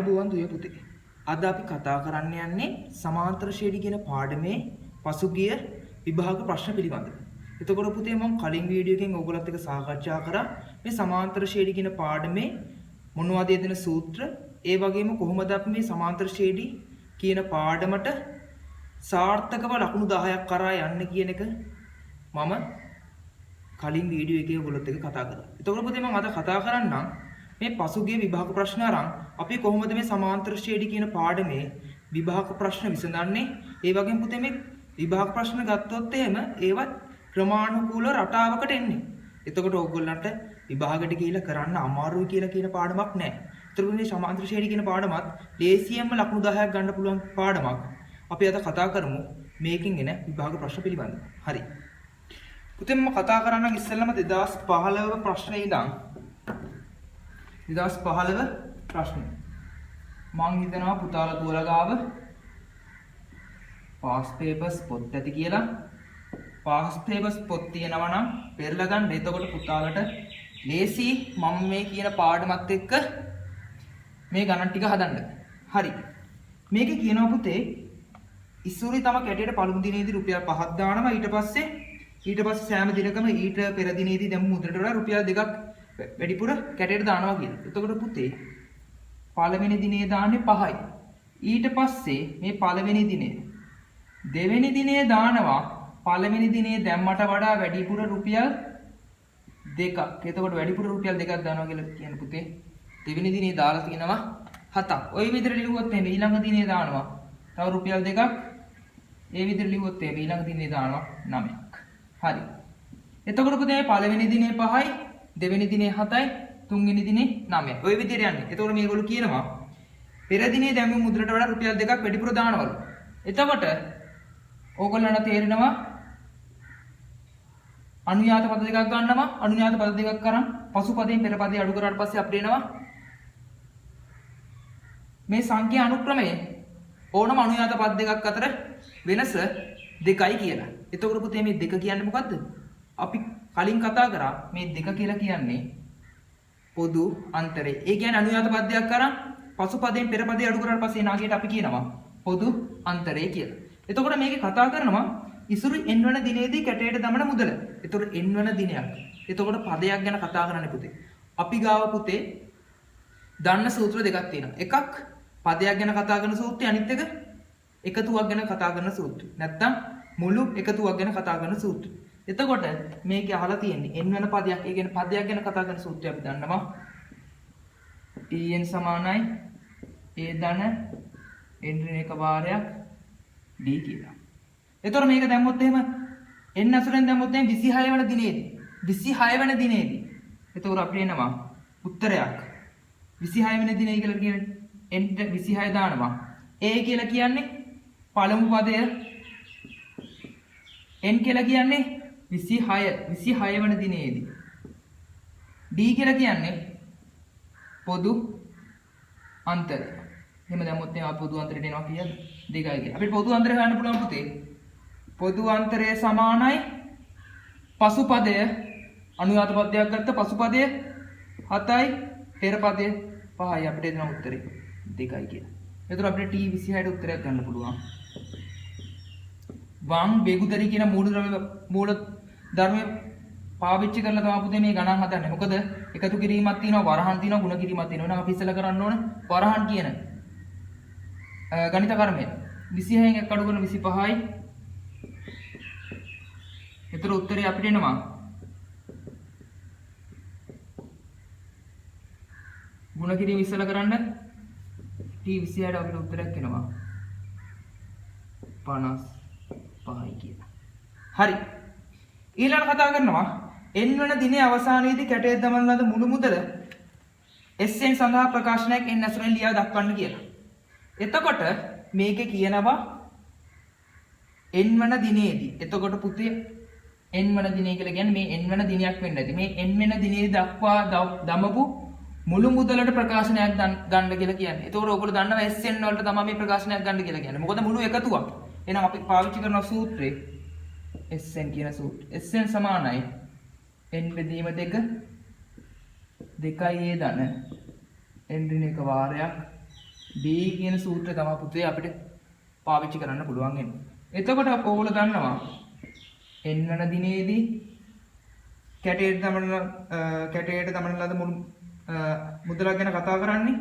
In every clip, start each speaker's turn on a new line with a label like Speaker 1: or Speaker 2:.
Speaker 1: ආයිබෝවන් දුවේ පුතේ. අද අපි කතා කරන්න යන්නේ සමාන්තර ශ්‍රේණි කියන පාඩමේ පසුගිය විභාග ප්‍රශ්න පිළිබඳව. එතකොට පුතේ මම කලින් වීඩියෝ එකෙන් ඔයගොල්ලොත් එක්ක සාකච්ඡා කරා මේ සමාන්තර ශ්‍රේණි කියන පාඩමේ මොනවද දෙන සූත්‍ර, ඒ වගේම කොහොමද අපි මේ සමාන්තර ශ්‍රේණි කියන පාඩමට සාර්ථකව ලකුණු 10ක් කරා යන්න කියන එක මම කලින් වීඩියෝ එකේ ඔයගොල්ලොත් එක්ක කතා කරා. එතකොට පුතේ මම අද කතා කරන්නම් මේ පසුගිය විභාග ප්‍රශ්න අරන් අපි කොහොමද මේ සමාන්තර ශ්‍රේණි කියන පාඩමේ විභාග ප්‍රශ්න විසඳන්නේ. ඒ වගේම පුතේ මේ විභාග ප්‍රශ්න ගත්තොත් එහෙම ඒවත් ක්‍රමානුකූල රටාවකට එන්නේ. එතකොට ඕගොල්ලන්ට විභාගයට කියලා කරන්න අමාරුයි කියලා කියන පාඩමක් නැහැ. එතකොට මේ සමාන්තර ශ්‍රේණි කියන පාඩමත් ලේසියෙන්ම ලකුණු 10ක් ගන්න පුළුවන් පාඩමක්. අපි අද කතා කරමු මේකෙන් එන විභාග ප්‍රශ්න පිළිබඳව. හරි. පුතේ මම කතා කරන්නම් ඉස්සෙල්ලාම 2015 ප්‍රශ්නේ ඉඳන් 2015 ප්‍රශ්න. මං හිතනවා පුතාලා දුවලා ගාව පාස් පේපර්ස් පොත් ඇති කියලා. පාස් පේපර්ස් පොත් තියෙනවා නම් පෙරලා ගන්න. එතකොට පුතාලට ලේසි මම මේ කියන පාඩමත් එක්ක මේ ගණන් ටික හදන්න. හරි. මේකේ කියනවා පුතේ ඉසුරි තම කැටයට පළමු දිනේදී රුපියල් 5ක් දානවා. ඊට පස්සේ සෑම දිනකම ඊට පෙර දිනේදී දැන් මුද්‍රට වඩා රුපියල් 2ක් වැඩිපුර කැටයට දානවා කියලා. එතකොට පුතේ පළවෙනි දිනේ දාන්නේ 5යි. ඊට පස්සේ මේ පළවෙනි දිනේ දෙවෙනි දිනේ දානවා පළවෙනි දිනේ දැම්මට වඩා වැඩිපුර රුපියල් 2ක්. එතකොට වැඩිපුර රුපියල් 2ක් දානවා කියලා කියන පුතේ දෙවෙනි දිනේ දාලා තියෙනවා 7ක්. ওই විදිහට ලිව්වොත් එහෙනම් ඊළඟ දිනේ දානවා තව රුපියල් 2ක්. ඒ විදිහට ලිව්වොත් එහෙනම් ඊළඟ දිනේ දානවා 9ක්. හරි. එතකොට පුතේ පළවෙනි දිනේ 5යි, දෙවෙනි දිනේ 7යි, තුන්වෙනි දිනේ 9යි. ওই විදිහට යන්නේ. එතකොට මේගොල්ලෝ කියනවා පෙර දිනේ දැම්මු මුද්‍රට වඩා රුපියල් 2ක් වැඩිපුර දානවලු. එතකොට ඕගොල්ලන්ට තේරෙනවා අනුයාත පද දෙකක් ගන්නවා. අනුයාත පද දෙකක් කරන් පසු පදයෙන් පෙර පදේ අඩු කරාට පස්සේ අපිට එනවා මේ සංඛ්‍යා අනුක්‍රමයේ ඕනම අනුයාත පද දෙකක් අතර වෙනස 2යි කියලා. එතකොට පුතේ මේ 2 කියන්නේ මොකද්ද? අපි කලින් කතා කරා මේ 2 කියලා කියන්නේ පොදු අන්තරය. ඒ කියන්නේ අනුයාත පදයක් කරන් පසු පදයෙන් පෙර පදේ අඩු කරාට පස්සේ නාගයට අපි කියනවා පොදු අන්තරය කියලා. එතකොට මේකේ කතා කරනවා ඉසුරු n වන දිනේදී කැටයට දමන මුදල. එතකොට n වන දිනයක්. එතකොට පදයක් ගැන කතා කරන්නේ පුතේ. අපි ගාව පුතේ දන්න සූත්‍ර දෙකක් තියෙනවා. එකක් පදයක් ගැන කතා කරන සූත්‍රය, අනිත් එක එකතුවක් ගැන කතා කරන සූත්‍රය. නැත්තම් මුළු එකතුවක් ගැන කතා කරන සූත්‍රය. එතකොට මේකේ අහලා තියෙන්නේ n වෙන පදයක්. ඒ කියන්නේ පදයක් ගැන කතා කරන සූත්‍රය අපි දන්නවා. en සමානයි a ධන n ඍණ එක වාරයක් d කියලා. එතකොට මේක දැම්මොත් එහෙම n අසුරෙන් දැම්මොත් එහෙම 26 වෙනි දිනේදී 26 වෙනි දිනේදී එතකොට අපිට එනවා උත්තරයක් 26 වෙනි දිනේ කියලා කියන්නේ n 26 දානවා. a කියලා කියන්නේ පළමු පදය, n කියලා කියන්නේ 26 වෙනි දිනේදී. d කියලා කියන්නේ පොදු අන්තරය. එහෙම දැම්මොත් එහෙනම් පොදු අන්තරයට එනවා කියන්නේ 2යි කියලා. අපිට පොදු අන්තරය හොයන්න පුළුවන් පුතේ. පොදු අන්තරය සමානයි පසු පදය අනුයාත පදයක් ගත්ත පසු පදය 7යි පෙර පදය 5යි. අපිට එන උත්තරේ 2යි කියලා. එතකොට අපිට t 26ට උත්තරයක් ගන්න පුළුවන්. වම් බෙගුතරි කියන මූල ධර්මය පාවිච්චි කරලා තමයි පුතේ මේ ගණන් හදන්නේ. මොකද එකතු කිරීමක් තියෙනවා, වරහන් තියෙනවා, ගුණ කිරීමක් තියෙනවා. එහෙනම් අපි ඉස්සෙල්ලා කරන්න ඕන වරහන් කියන ගණිත කර්මය. 26න් 1 අඩු කරන 25යි. එතකොට උත්තරේ අපිට එනවා ගුණ කිරීම ඉස්සෙල්ලා කරන්න t 26ට අපිට උත්තරයක් එනවා 55යි කියලා. හරි. ඊළඟ කතා කරනවා n වන දිනේ අවසානයේදී කැටේ දමන ලද මුළු මුදල SN සඳහා ප්‍රකාශනයක් n අසුරෙන් ලියා දක්වන්න කියලා. එතකොට මේකේ කියනවා n වන දිනේදී. එතකොට පුතේ n වන දිනේ කියලා කියන්නේ මේ n වන දිනයක් වෙන්න ඇති. මේ n වෙන දිනේදී දක්වා දමපු මුළු මුදලට ප්‍රකාශනයක් ගන්න කියලා කියන්නේ. එතකොට ඔයගොල්ලෝ දන්නවා SN වලට තමයි මේ ප්‍රකාශනයක් ගන්න කියලා කියන්නේ. මොකද මුළු එකතුවක්. එහෙනම් අපි පාවිච්චි කරන සූත්‍රේ SN කියන සූත්‍රය. SN සමානයි n බෙදීම 2 2යි a ධන n ඍණ එක වාරයක් B කියන සූත්‍රය තමයි පුතේ අපිට පාවිච්චි කරන්න පුළුවන් වෙන්නේ. එතකොට ඔයගොල්ලෝ දන්නවා n වන දිනේදී කැටයට දමන ලද මුළු මුදලක් ගැන කතා කරන්නේ.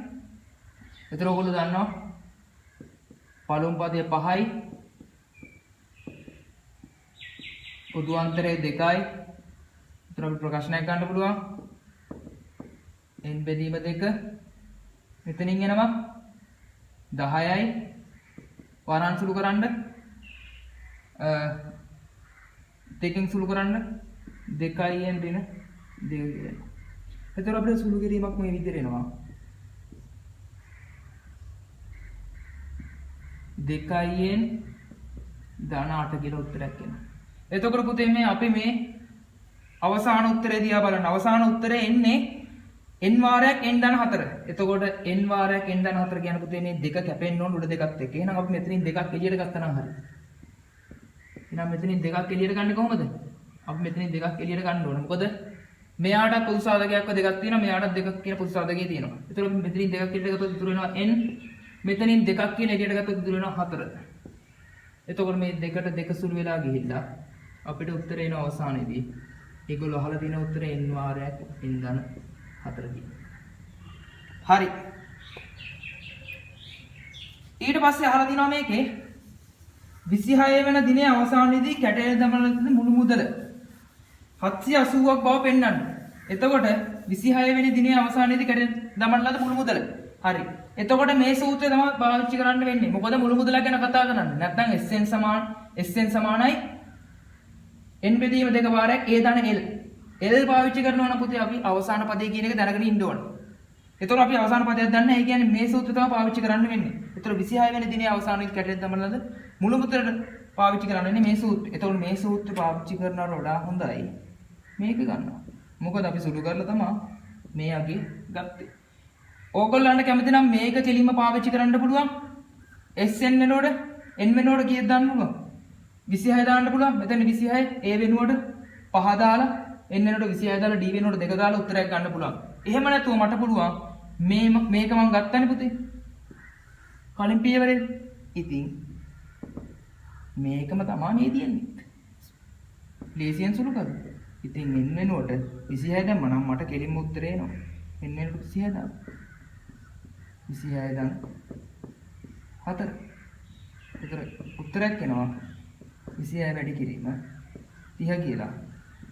Speaker 1: එතකොට ඔයගොල්ලෝ දන්නවා පළමු පදය 5යි පොදු අන්තරය 2යි. එතකොට අපි ප්‍රකාශනයක් ගන්න පුළුවන්. n බෙදීම 2 මෙතනින් එනවා 10යි වරන් සුළු කරන්න දෙකෙන් සුළු කරන්න 2යි න් දෙන 2 කියලා. එතකොට අපිට සුළු කිරීමක් මේ විදිහට එනවා. 2යි න් ධන 8 කියලා උත්තරයක් එනවා. එතකොට පුතේ මේ අපි මේ අවසාන උත්තරය දිහා බලන්න. අවසාන උත්තරය එන්නේ n වාරයක් n ධන 4. එතකොට n වාරයක් n ධන 4 කියන පුතේ මේ දෙක කැපෙන්න ඕන උඩ දෙකත් එක්ක. එහෙනම් අපි මෙතනින් දෙකක් එළියට ගත්තා නම් හරි. එහෙනම් මෙතනින් දෙකක් එළියට ගන්නේ කොහොමද? අපි මෙතනින් දෙකක් එළියට ගන්න ඕන. මොකද මෙයාට පොදු සාධකයක්ව දෙකක් තියෙනවා. මෙයාට දෙකක් කියන පොදු සාධකය තියෙනවා. එතකොට මෙතනින් දෙකක් එළියට ගත්තොත් ඉතුරු වෙනවා n. මෙතනින් දෙකක් කියන එළියට ගත්තොත් ඉතුරු වෙනවා 4. එතකොට මේ දෙකට දෙක සුළු වෙලා ගිහිල්ලා අපිට උත්තරේ එන අවසානයේදී ඒගොල්ලෝ අහලා තියෙන උත්තරේ n වාරයක් n ධන 4 කියන. හරි. ඊට පස්සේ අහලා තිනවා මේකේ 26 වෙනි දිනේ අවසානයේදී කැටේ දමන මුළු මුදල 780ක් බව පෙන්වන්න. එතකොට 26 වෙනි දිනේ අවසානයේදී කැටේ දමන ලද මුළු මුදල. හරි. එතකොට මේ සූත්‍රය තමයි පාවිච්චි කරන්න වෙන්නේ. මොකද මුළු මුදලක් ගැන කතා කරන්නේ. නැත්නම් SN සමානයි n බෙදීම 2 වාරයක් a ධන l. l පාවිච්චි කරනවා නම් පුතේ අපි අවසාන පදේ කියන එක දැනගෙන ඉන්න ඕන. එතකොට අපි අවසාන පදයක් දන්නේ නැහැ. ඒ කියන්නේ මේ සූත්‍රය තමයි පාවිච්චි කරන්න වෙන්නේ. එතකොට 26 වෙනි දිනේ අවසානයේ කැටේ දමන ලද මුළු මුදලට පාවිච්චි කරන්න වෙන්නේ මේ සූත්‍රය. එතකොට මේ සූත්‍රය පාවිච්චි කරනවට වඩා හොඳයි මේක ගන්නවා. මොකද අපි සුළු කරලා තමයි මේ අගේ ගත්තේ. ඕගොල්ලන්ට කැමති නම් මේක කෙලින්ම පාවිච්චි කරන්න පුළුවන්. SN වෙනකොට n වෙනකොට කීයද දාන්න පුළුවන්? 26 දාන්න පුළුවන්. මෙතන 26 a වෙනුවට 5 දාලා n වෙනකොට 26 දාලා d වෙනුවට 2 දාලා උත්තරයක් ගන්න පුළුවන්. එහෙම නැතුව මට පුළුවන් මේක මම ගත්තනේ පුතේ. කලින් පියවරේ. ඉතින් මේකම තමයි මේ තියෙන්නේ. ලේසියෙන් සුළු කරමු. ඉතින් n වෙනුවට 26 දැම්ම නම් මට කෙලින්ම උත්තරේ එනවා. n වෙනුවට 26 දාන්න. 26 දැන් 4. ඒතර උත්තරයක් එනවා 26 වැඩි කිරීම 30 කියලා.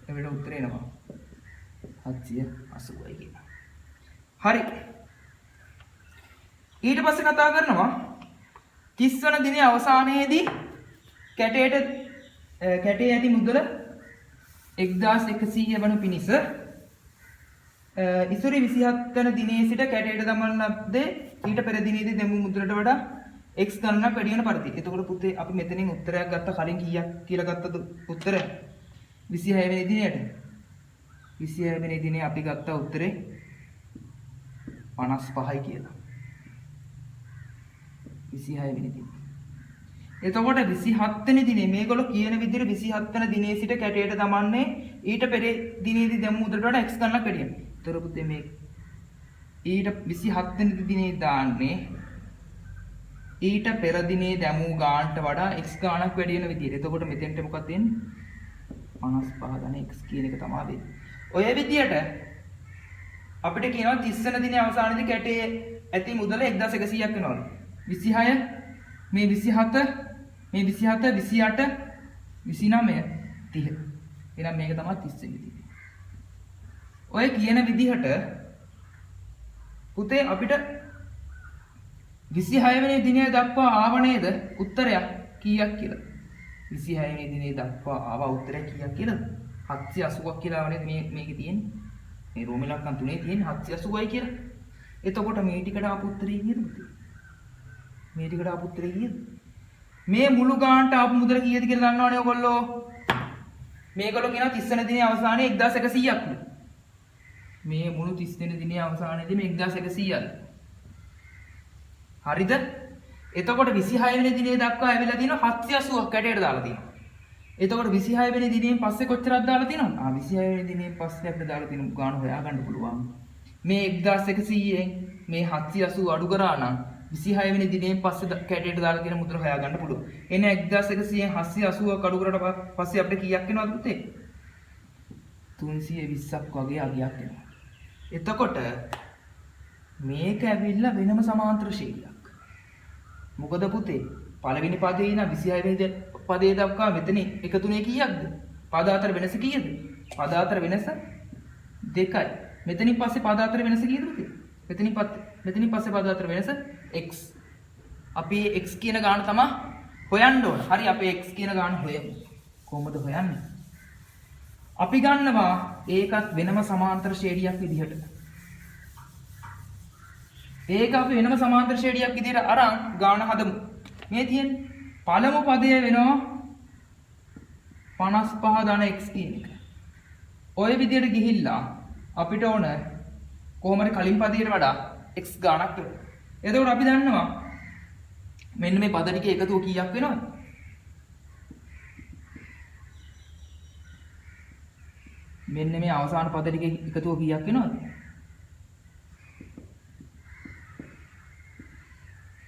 Speaker 1: එවිට උත්තරේ එනවා 780යි කියලා. හරි. ඊට පස්සේ කතා කරනවා 30 වන දිනේ අවසානයේදී කැටේ ඇති මුදල 1100 වනු පිණිස ඉසුරි 27 වන දිනේ සිට කැටයට දමන ලද්දේ ඊට පෙර දිනේදී දෙමු මුදලට වඩා x ගණනක් වැඩි වෙන පරිදි. එතකොට පුතේ අපි මෙතනින් උත්තරයක් ගත්ත කලින් කීයක් කියලා ගත්තද උත්තරය? 26 වෙනි දිනේට. 26 වෙනි දිනේ අපි ගත්ත උත්තරේ 55යි කියලා. 26 වෙනි දිනේ. එතකොට 27 වෙනි දිනේ මේගොල්ලෝ කියන විදිහට 27 වෙනි දිනේ සිට කැටයට දමන්නේ ඊට පෙර දිනේදී දෙමු මුදලට වඩා x ගණනක් වැඩි වෙනවා. ඒතර පුතේ මේ ඊට 27 වෙනි දිනේ දාන්නේ ඊට පෙර දිනේ දැමූ ගානට වඩා x ගානක් වැඩි වෙන විදිහට. එතකොට මෙතෙන්ට මොකක්ද වෙන්නේ? 55 ධන x කියන එක තමයි වෙන්නේ. ඔය විදිහට අපිට කියනවා 30 වෙනි දිනේ අවසානයේදී කැටේ ඇති මුදල 1100ක් වෙනවලු. 26 මේ 27 මේ 27 28 29 30. එහෙනම් මේක තමයි 30 වෙනි දිනේ. ඔය කියන විදිහට පුතේ අපිට 26 වෙනි දිනේ දක්වා ආව නේද උත්තරයක් කීයක් කියලා? 26 වෙනි දිනේ දක්වා ආව උත්තරයක් කීයක් කියලා? 780ක් කියලා ආව නේද මේකේ තියෙන්නේ? මේ රෝම ඉලක්කම් තුනේ තියෙන්නේ 780යි කියලා. එතකොට මේ ටිකට ආපු උත්තරේ කීයද පුතේ? මේ ටිකට ආපු උත්තරේ කීයද? මේ මුළු ගානට ආපු මුදල කීයද කියලා දන්නවනේ ඔයගොල්ලෝ? මේගොල්ලෝ කියනවා 30 වෙනි දිනේ අවසානයේ 1100ක්. මේ මුළු 30 වෙනි දිනේ අවසානයේදී මේ 1100ක්. හරිද? එතකොට 26 වෙනි දිනේ දක්වා ඇවිල්ලා තියෙනවා 780ක් කැටයට දාලා තියෙනවා. එතකොට 26 වෙනි දිනෙන් පස්සේ කොච්චරක් දාලා තියෙනවද? 26 වෙනි දිනෙන් පස්සේ අපිට දාලා තියෙන ගාන හොයාගන්න පුළුවන්. මේ 1100න් මේ 780 අඩු කරා නම් 26 වෙනි දිනේ පස්සේ කැටේට දාලා තියෙන මුද්‍ර හොයාගන්න පුළුවන්. එන 1180 කඩු කරලා පස්සේ අපිට කීයක් එනවද පුතේ? 320ක් වගේ අගයක් එනවා. එතකොට මේක ඇවිල්ලා වෙනම සමාන්තර ශ්‍රේණියක්. මොකද පුතේ පළවෙනි පදේ ඉන 26 වෙනි පදේ දක්වා මෙතන එකතුනේ කීයක්ද? පද අතර වෙනස කීයද? පද අතර වෙනස 2යි. මෙතනින් පස්සේ පද අතර වෙනස කීයද පුතේ? මෙතනින් පස්සේ පද අතර වෙනස x. අපි x කියන ගාන තමයි හොයන්න ඕන. හරි අපි x කියන ගාන හොයමු. කොහොමද හොයන්නේ? අපි ගන්නවා ඒකත් වෙනම සමාන්තර ශ්‍රේණියක් විදිහට. ඒක අපි වෙනම සමාන්තර ශ්‍රේණියක් විදිහට අරන් ගාන හදමු. මේ තියෙන්නේ පළමු පදය වෙනවා 55 ධන x කියන එක. ඔය විදිහට ගිහිල්ලා අපිට ඕන කොහොම හරි කලින් පදයට වඩා x ගාණක් කරන්න. එතකොට අපි දන්නවා මෙන්න මේ පද ටිකේ එකතුව කීයක් වෙනවද? මෙන්න මේ අවසාන පද ටිකේ එකතුව කීයක් වෙනවද?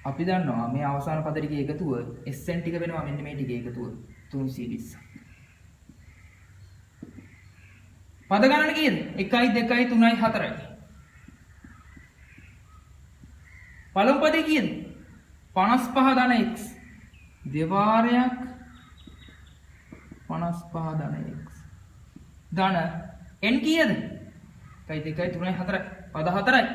Speaker 1: අපි දන්නවා මේ අවසාන පද ටිකේ එකතුව SN ටික වෙනවා මෙන්න මේ ටිකේ එකතුව 320. පද ගණන කීයද? 1 2 3 4යි. පළමු පදේ කීයද? 55 ධන x. දෙවාරයක් 55 ධන x. ධන n කීයද? 1 2 3 4යි. පද 4යි.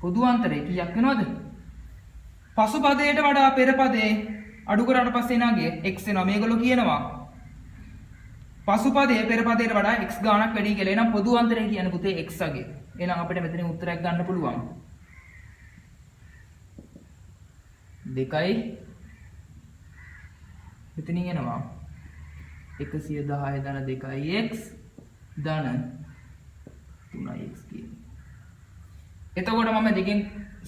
Speaker 1: පොදු අන්තරය කීයක් වෙනවද? පසු පදයට වඩා පෙර පදේ අඩු කරාට පස්සේ නාගේ x වෙනවා. මේගොල්ලෝ කියනවා පසු පදයේ පෙර පදයට වඩා x ගාණක් වැඩි කියලා. එහෙනම් පොදු අන්තරය කියන්නේ පුතේ x අගේ. එහෙනම් අපිට මෙතනින් උත්තරයක් ගන්න පුළුවන්. 2යි මෙතනින් එනවා 110 ධන 2x ධන 3x කියන්නේ. එතකොට මම දෙකෙන්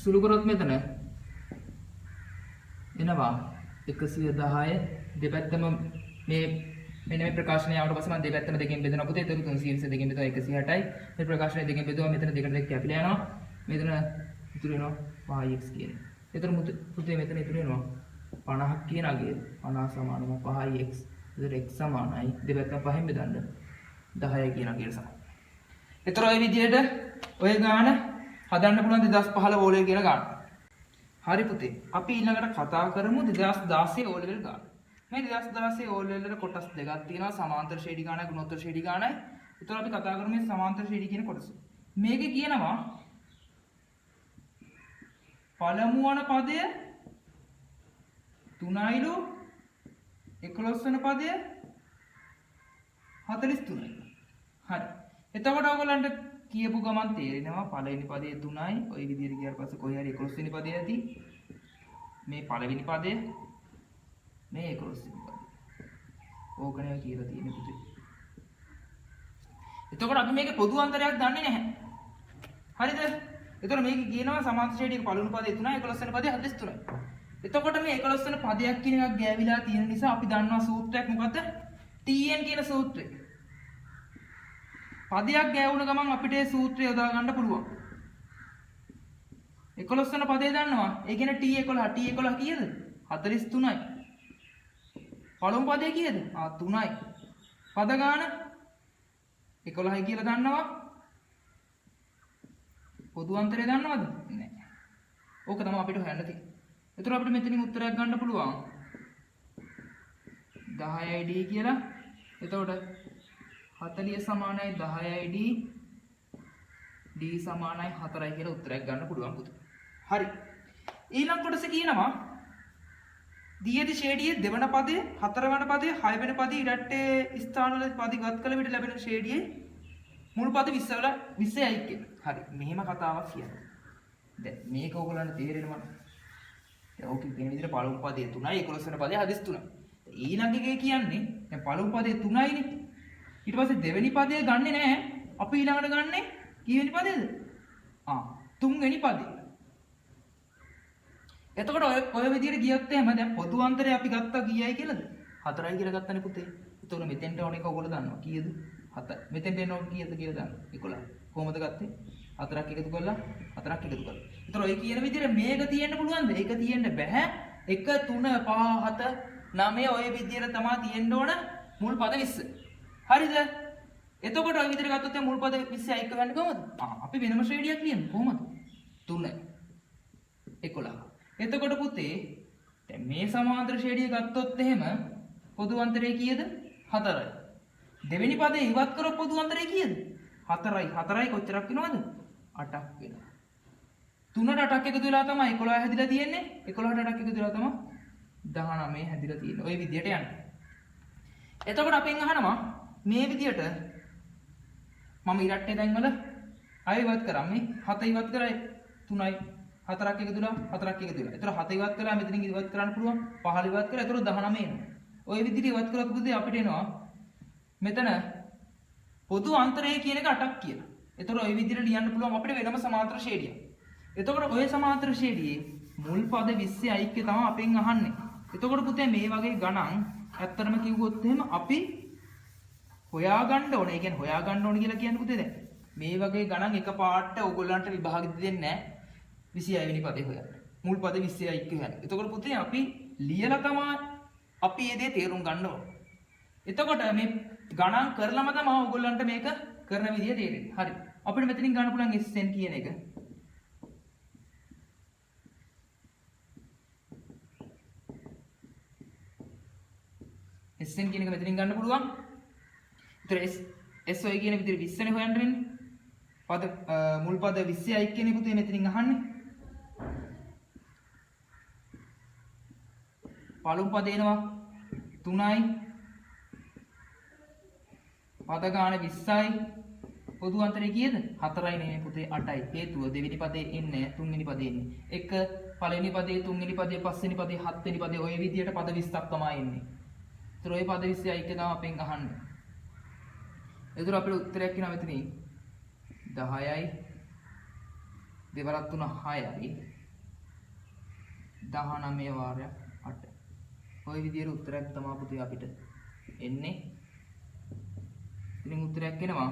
Speaker 1: සුළු කරොත් මෙතන එනවා 110 දෙපැත්තම මේ මෙන්න මේ ප්‍රකාශනය ආවට පස්සේ මම දෙපැත්තම දෙකෙන් බෙදනවා පුතේ. ඒක 320 දෙකෙන් බෙදුවා 160යි. මේ ප්‍රකාශනය දෙකෙන් බෙදුවා මෙතන දෙකට දෙක කැපිලා යනවා. මෙතන ඉතුරු වෙනවා 5x කියන්නේ. එතන පුතේ මෙතන ඉතුරු වෙනවා 50ක් කියන අගය. 50 සමානම 5x. එතන x සමානයි දෙපැත්තම 5න් බෙදන්න 10යි කියන අගයට සමානයි. එතන ඔය විදිහට ඔය ගාන හදන්න පුළුවන් 2015 ඕ ලෙවල් කියන ගාන. හරි පුතේ. අපි ඊළඟට කතා කරමු 2016 ඕ ලෙවල් ගාන. මේ 2016 ඕ ලෙවල් වල කොටස් දෙකක් තියෙනවා. සමාන්තර ශ්‍රේණි ගානයි ගුණෝත්තර ශ්‍රේණි ගානයි. ඒතර අපි කතා කරමු මේ සමාන්තර ශ්‍රේණි කියන කොටස. මේකේ කියනවා පළමු වන පදය 3යිලු 11 වෙනි පදය 43යි. හරි. එතකොට ඔයගොල්ලන්ට කියපු ගමන් තේරෙනවා පළවෙනි පදයේ 3යි ඔය විදිහට ගියාට පස්සේ කොහේ හරි 11 වෙනි පදය ඇති. මේ පළවෙනි පදය මේ 11 වෙනි පදය. ඕකනේ කියලා තියෙන්නේ පුතේ. එතකොට අපි මේකේ පොදු අන්තරයක් දන්නේ නැහැ. හරිද? එතකොට මේක කියනවා සමාන්තර ශ්‍රේණියක පළවෙනි පදේ 3යි 11 වෙනි පදේ 43යි. එතකොට මේ 11 වෙනි පදයක් කියන එකක් ගෑවිලා තියෙන නිසා අපි දන්නවා සූත්‍රයක් මොකද්ද? TN කියන සූත්‍රය. පදයක් ගෑවුන ගමන් අපිට ඒ සූත්‍රය යොදා ගන්න පුළුවන්. 11 වෙනි පදේ දන්නවා. ඒ කියන්නේ T11 T11 කීයද? 43යි. පළමු පදේ කීයද? 3යි. පද ගාන 11යි කියලා දන්නවා. පොදු අන්තරය දන්නවද? නැහැ. ඕක තමයි අපිට හොයන්න තියෙන්නේ. ඒතර අපිට මෙතනින් උත්තරයක් ගන්න පුළුවන්. 10යි d කියලා. එතකොට 40 සමානයි 10යි d සමානයි 4යි කියලා උත්තරයක් ගන්න පුළුවන් පුතේ. හරි. ඊළඟ කොටස කියනවා දියේදී ශ්‍රේණියේ දෙවන පදයේ හතරවන පදයේ හයවෙනි පදයේ ඉරට්ටේ ස්ථානවල පද ගත් කළ විට ලැබෙන ශ්‍රේණියේ මුළු පද 20 වල 20යි කියලා. හරි. මෙහෙම කතාවක් කියනවා. දැන් මේක ඔයගොල්ලන්ට තේරෙනවද? දැන් ඕක කියන විදිහට පළමු පදයේ 3යි 11 වෙනි පදයේ 43යි. ඊළඟ එකේ කියන්නේ දැන් පළමු පදයේ 3යිනේ. ඊට පස්සේ දෙවෙනි පදය ගන්නෙ නැහැ. අපි ඊළඟට ගන්නෙ කීවෙනි පදයේද? තුන්වෙනි පදය. එතකොට ඔය විදිහට ගියොත් එහෙම දැන් පොදු අන්තරය අපි ගත්තා කීයයි කියලාද? 4යි කියලා ගත්තනේ පුතේ. එතකොට මෙතෙන්ට ඕන එක ඔයගොල්ලෝ දන්නවා. කීයද? 7. මෙතෙන්ට එන්න ඕන කීයද කියලා දන්නවා. 11. කොහොමද ගත්තේ? 4ක් එකතු කරලා 4ක් එකතු කරලා. ඒතර ඔය කියන විදිහට මේක තියෙන්න පුළුවන්ද? ඒක තියෙන්න බෑ. 1 3 5 7 9 ඔය විදිහට තමයි තියෙන්න ඕන මුල් පද 20. හරිද? එතකොට ඔය විදිහට ගත්තොත් මුල් පද 20 1 ගන්න කොහමද? අපි වෙනම ශ්‍රේණියක් ලියමු කොහමද? 3 11. එතකොට පුතේ දැන් මේ සමාන්තර ශ්‍රේණිය ගත්තොත් එහෙම පොදු අන්තරය කීයද? 4යි. දෙවෙනි පදේ ඉවත් කරොත් පොදු අන්තරය කීයද? 4යි. 4යි කොච්චරක් වෙනවද? 8ක් වෙනවා. 3ට 8ක් එකතු වෙලා තමයි 11 හැදිලා තියෙන්නේ. 11ට 8ක් එකතු වෙලා තමයි 19 හැදිලා තියෙන්නේ. ওই විදියට යන්න. එතකොට අපෙන් අහනවා මේ විදියට මම ඉරට්ටේ තැන්වල අය ඉවත් කරා. මේ 7 ඉවත් කරා 3යි 4ක් එකතුලා 4ක් එකතු වෙලා. ඒතර 7 ඉවත් කළා මෙතනින් ඉවත් කරන්න පුළුවන්. 15 ඉවත් කරා. ඒතර 19 එනවා. ওই විදිහට ඉවත් කරොත් පුතේ අපිට එනවා මෙතන පොදු අන්තරය කියන එක 8ක් කියලා. ඒතර ওই විදිහට ලියන්න පුළුවන් අපිට වෙනම සමාන්තර ශ්‍රේණියක්. එතකොට ඔය සමාන්තර ශ්‍රේණියේ මුල් පද 20 ഐക്‍ය තමයි අපෙන් අහන්නේ. එතකොට පුතේ මේ වගේ ගණන් ඇත්තටම කිව්වොත් එහෙම අපි හොයාගන්න ඕනේ. ඒ කියන්නේ හොයාගන්න ඕනේ කියලා කියන්නේ පුතේ දැන් මේ වගේ ගණන් එකපාරට ඕගොල්ලන්ට විභාගෙදි දෙන්නේ නැහැ. 26 වෙනි පදේ හොයන්න. මුල් පද 20 ഐക്‍ය හොයන්න. එතකොට පුතේ අපි ලියලා තමයි අපි මේ දේ තේරුම් ගන්න ඕනේ. එතකොට මේ ගණන් කරලම තමයි ඕගොල්ලන්ට මේක කරන විදිය තේරෙන්නේ. හරි. අපිට මෙතනින් ගන්න පුළුවන් SN කියන එක. SN කියන එක මෙතනින් ගන්න පුළුවන්. ඒතර SY කියන විදිහට 20 නේ හොයන්න වෙන්නේ. පද මුල් පද 20 ഐක්‍යනේ පුතේ මෙතනින් අහන්නේ. පළමු පද එනවා 3යි. පද ගාන 20යි. පොදු අන්තරය කීයද? 4යි නෙමෙයි පුතේ 8යි. හේතුව දෙවෙනි පදේ එන්නේ තුන්වෙනි පදේ එන්නේ. එක පළවෙනි පදේ තුන්වෙනි පදේ පස්වෙනි පදේ හත්වෙනි පදේ ඔය විදිහට පද 20ක් තමයි එන්නේ. ඒතර ඔය පද 20 ഐක්‍ය තමයි අපෙන් අහන්නේ. ඒතර අපිට උත්තරයක් එනවා මෙතනින් 10යි දෙවරක් 3 6යි 19 වාරයක් 8. ඔය විදිහට උත්තරයක් තමයි පුතේ අපිට එන්නේ. ඉතින් උත්තරයක් එනවා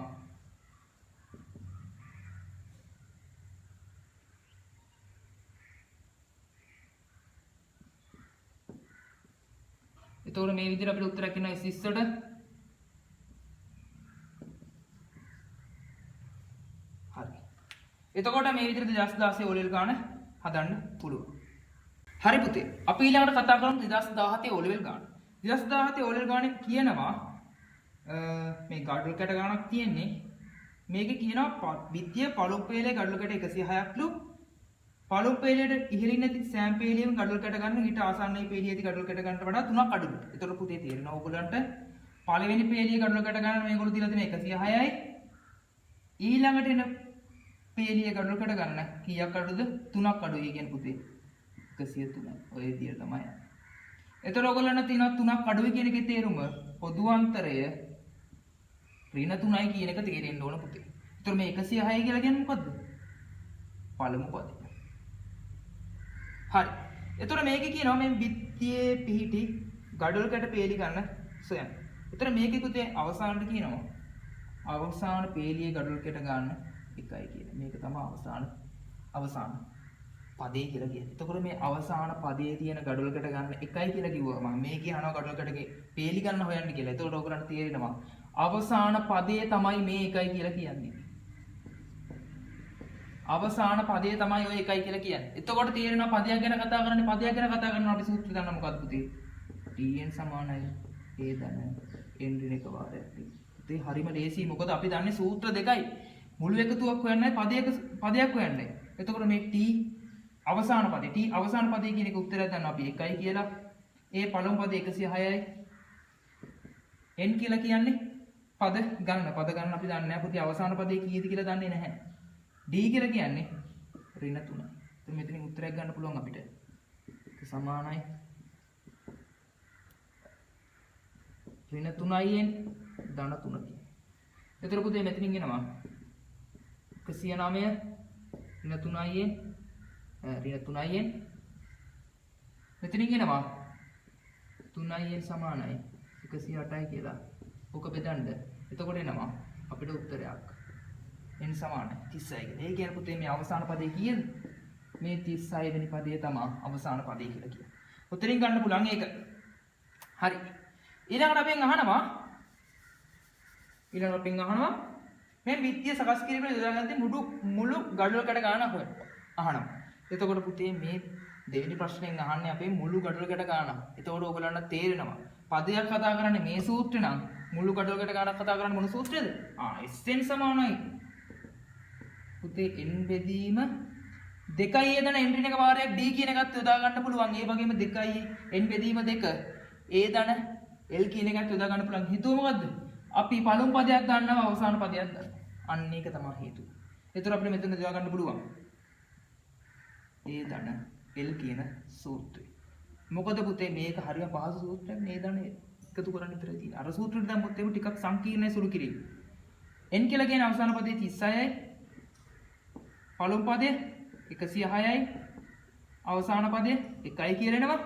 Speaker 1: එතකොට මේ විදිහට අපිට උත්තරයක් එනවා S20ට. හරි. එතකොට මේ විදිහට 2016 O level ගාන හදන්න පුළුවන්. හරි පුතේ. අපි ඊළඟට කතා කරමු 2017 O level ගාන. 2017 O level ගානේ කියනවා මේ ගඩොල් කැට ගානක් තියෙන්නේ. මේකේ කියනවා විද්‍ය පළමු පේලේ ගඩොල් කැට 106ක්ලු. පළමු පේලියට ඉහළින් නැති සෑම පේලියම ගඩොල් කැට ගන්න ඊට ආසන්නයි පේලිය ඇති ගඩොල් කැට ගන්නට වඩා 3ක් අඩුයි. ඒතකොට පුතේ තේරෙනවා ඕගොල්ලන්ට පළවෙනි පේලිය ගඩොල් කැට ගන්න මේගොල්ලෝ දීලා තියෙන 106යි. ඊළඟට එන පේලිය ගඩොල් කැට ගන්න කීයක් අඩුද? 3ක් අඩුයි. ඒ කියන්නේ පුතේ 103යි. ඔය විදියට තමයි. ඒතකොට ඕගොල්ලන්ට තියෙනවා 3ක් අඩුයි කියන එකේ තේරුම පොදු අන්තරය ඍණ 3යි කියන එක තේරෙන්න ඕන පුතේ. ඒතකොට මේ 106 කියලා කියන්නේ මොකද්ද? පළමු පදේ. හරි. එතකොට මේකේ කියනවා මේ බිත්තියේ පිහිටි ගඩොල් කැට පේලි ගන්න සොයන්න. එතකොට මේකේ පුතේ අවසානට කියනවා අවසාන පේලියේ ගඩොල් කැට ගන්න 1යි කියලා. මේක තමයි අවසාන පදේ කියලා කියන්නේ. එතකොට මේ අවසාන පදයේ තියෙන ගඩොල් කැට ගන්න 1යි කියලා කිව්වා. මම මේ කියනවා ගඩොල් කැටගේ පේලි ගන්න හොයන්න කියලා. එතකොට ඔයගලන්ට තේරෙනවා අවසාන පදයේ තමයි මේ 1යි කියලා කියන්නේ. අවසාන පදයේ තමයි ඔය 1යි කියලා කියන්නේ. එතකොට තේරෙනවා පදයක් ගැන කතා කරන්නේ පදයක් ගැන කතා කරනවා අපි සූත්‍රය දන්න මොකක්ද පුතේ? tn සමානයි a ධන n ඍණ 1 වාරයක්. පුතේ හරිම ලේසියි. මොකද අපි දන්නේ සූත්‍ර දෙකයි. මුළු එකතුවක් හොයන්නයි පදයක් හොයන්නයි. එතකොට මේ t අවසාන පදේ t අවසාන පදේ කියන එක උත්තරයක් ගන්න අපි 1යි කියලා. a පළමු පදේ 106යි. n කියලා කියන්නේ පද ගන්න අපි දන්නේ නැහැ පුතේ අවසාන පදේ කීයද කියලා දන්නේ නැහැ. D කියලා කියන්නේ ඍණ 3යි. එතන මෙතනින් උත්තරයක් ගන්න පුළුවන් අපිට. ඒක සමානයි ඍණ 3යින් ධන 3කින්. එතන පුතේ මෙතනින් එනවා 109 ඍණ 3යින් මෙතනින් එනවා 3යින් සමානයි 108යි කියලා. ඕක බෙදන්න. එතකොට එනවා අපිට උත්තරයක් n සමානයි 36 කියලා. ඒ කියන්නේ පුතේ මේ අවසාන පදේ කීයද? මේ 36 වෙනි පදේ තමයි අවසාන පදේ කියලා කියන්නේ. උතරින් ගන්න පුළුවන් ඒක. හරි. ඊළඟට අපෙන් අහනවා මේ විත්‍ය සකස් කිරීමේ යොදාගත්තේ මුළු ගඩොල්කට ගානක් හොයන්න. අහනවා. එතකොට පුතේ මේ දෙවෙනි ප්‍රශ්නෙන් අහන්නේ අපේ මුළු ගඩොල්කට ගානක්. එතකොට ඕගොල්ලන්ට තේරෙනවා. පදයක් කතා කරන්නේ මේ සූත්‍රේ නම් මුළු ගඩොල්කට ගානක් කතා කරන්නේ මොන සූත්‍රයේද? Sn සමානයි. පුතේ n බෙදීම 2යි එදන n ඍණ එක වාරයක් d කියන එකත් යොදා ගන්න පුළුවන්. ඒ වගේම 2යි n බෙදීම 2 a ධන l කියන එකත් යොදා ගන්න පුළුවන්. හේතුව මොකද්ද? අපි පළමු පදයක් ගන්නවා අවසාන පදයක් ගන්නවා. අන්න ඒක තමයි හේතුව. ඒතර අපිට මෙතන යොදා ගන්න පුළුවන්. a ධන l කියන සූත්‍රය. මොකද පුතේ මේක හරිය පහසු සූත්‍රයක් නේ ධන එකතු කරන්න විතරයි තියෙන්නේ. අර සූත්‍රෙට දැම්මොත් ඒක ටිකක් සංකීර්ණයි සුළු කිරීම. n කියලා කියන අවසාන පදේ 36යි. පළමු පදේ 106යි. අවසාන පදේ 1යි කියලා එනවා.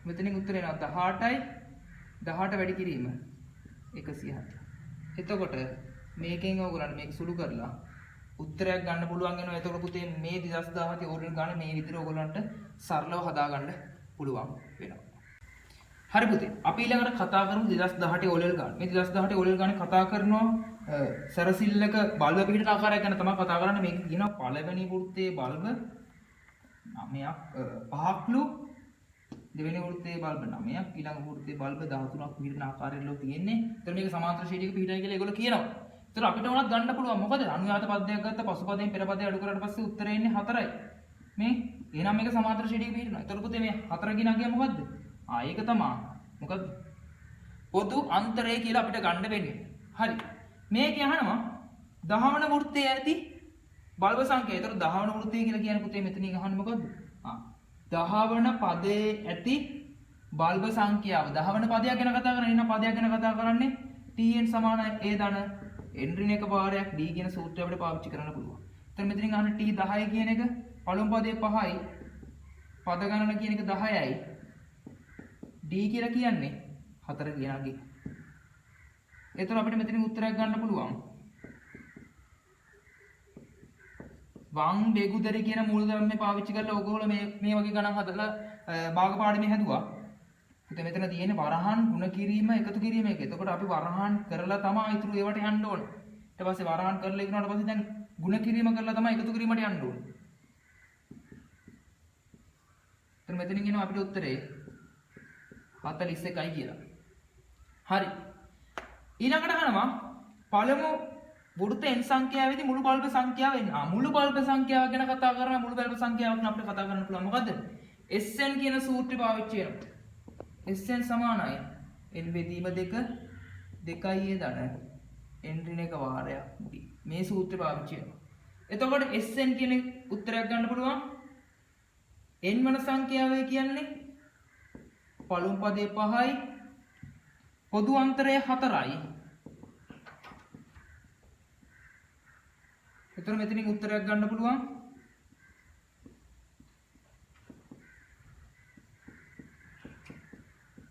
Speaker 1: මෙතනින් උත්තරේ එනවා 18යි. 18 වැඩි කිරීම 107. එතකොට මේකෙන් ඕගොල්ලන් මේක සුළු කරලා උත්තරයක් ගන්න පුළුවන් වෙනවා. එතකොට පුතේ මේ 2017 ඕගොල්ලන් ගන්න මේ විදිහට ඕගොල්ලන්ට සරලව හදා ගන්න පුළුවන් වෙනවා. හරි පුතේ. අපි ඊළඟට කතා කරමු 2018 ඕලෙල් ගන්න. මේ 2018 ඕලෙල් ගන්න කතා කරනවා සැරසිල්ලක බල්බ පිහිටන ආකාරයක් ගැන තමයි කතා කරන්නේ. මේක කියනවා පළවෙනි වෘත්තයේ බල්බ 9ක් 5ක්ලු, දෙවෙනි වෘත්තයේ බල්බ 9ක්, ඊළඟ වෘත්තයේ බල්බ 13ක් පිහිටන ආකාරයකට තියෙන්නේ. ඒතර මේක සමාන්තර ශ්‍රේණියක පිහිටයි කියලා ඒගොල්ලෝ කියනවා. ඒතර අපිට උනත් ගන්න පුළුවන්. මොකද අනුයාත පදයක් ගත්ත පසුපදයෙන් පෙර පදය අඩු කරාට පස්සේ උත්තරේ එන්නේ 4යි. මේ එහෙනම් මේක සමාන්තර ශ්‍රේණියක පිහිටනවා. ඒතර පුතේ මේ 4 කියන අගය මොකද්ද? ඒක තමයි. මොකද්ද? පොදු අන්තරය කියලා අපිට ගන්න වෙන්නේ. හරි. මේක අහනවා 10 වන වෘත්තයේ ඇති බල්බ සංඛ්‍යාව. ඒතර 10 වන වෘත්තය කියලා කියන්නේ පුතේ මෙතනින් අහන්නේ මොකද්ද? 10 වන පදයේ ඇති බල්බ සංඛ්‍යාව. 10 වන පදයක් ගැන කතා කරන්නේ. එහෙනම් පදයක් ගැන කතා කරන්නේ tn සමානයි a ධන n ඍණ එක වාරයක් d කියන සූත්‍රය අපිට පාවිච්චි කරන්න පුළුවන්. එතන මෙතනින් අහන්නේ t 10 කියන එක පළමු පදයේ 5යි. පද ගණන කියන එක 10යි. d කියලා කියන්නේ 4 කියන අගේ. එතකොට අපිට මෙතනින් උත්තරයක් ගන්න පුළුවන්. වං බෙගුදරි කියන මූලධර්මය පාවිච්චි කරලා ඕගොල්ලෝ මේ වගේ ගණන් හදලා භාග පාඩමේ හැදුවා. ඉතින් මෙතන තියෙන්නේ වරහන් ගුණ කිරීම එකතු කිරීම එක. එතකොට අපි වරහන් කරලා තමයි ඊටු ඒවට යන්න ඕන. ඊට පස්සේ වරහන් කරලා ඉක්ුණාට පස්සේ දැන් ගුණ කිරීම කරලා තමයි එකතු කිරීමට යන්න ඕන. එතන මෙතනින් එනවා අපිට උත්තරේ 41යි කියලා. හරි. ඊළඟට අහනවා පළමු වෘත්ත n සංඛ්‍යාවේදී මුළු බල්බ සංඛ්‍යාව එන්න. මුළු බල්බ සංඛ්‍යාව ගැන කතා කරනවා. මුළු බල්බ සංඛ්‍යාව ගැන අපිට කතා කරන්න පුළුවන්. මොකද්ද? Sn කියන සූත්‍රය පාවිච්චි කරනවා. Sn සමානයි n බෙදීම 2 2යි ධන n ඍණ එක වාරයක් d. මේ සූත්‍රය පාවිච්චි කරනවා. එතකොට Sn කියන උත්තරයක් ගන්න පුළුවන්. n වන සංඛ්‍යාව කියන්නේ පළමු පදේ 5යි. පොදු අන්තරය 4යි. එතකොට මෙතනින් උත්තරයක් ගන්න පුළුවන්.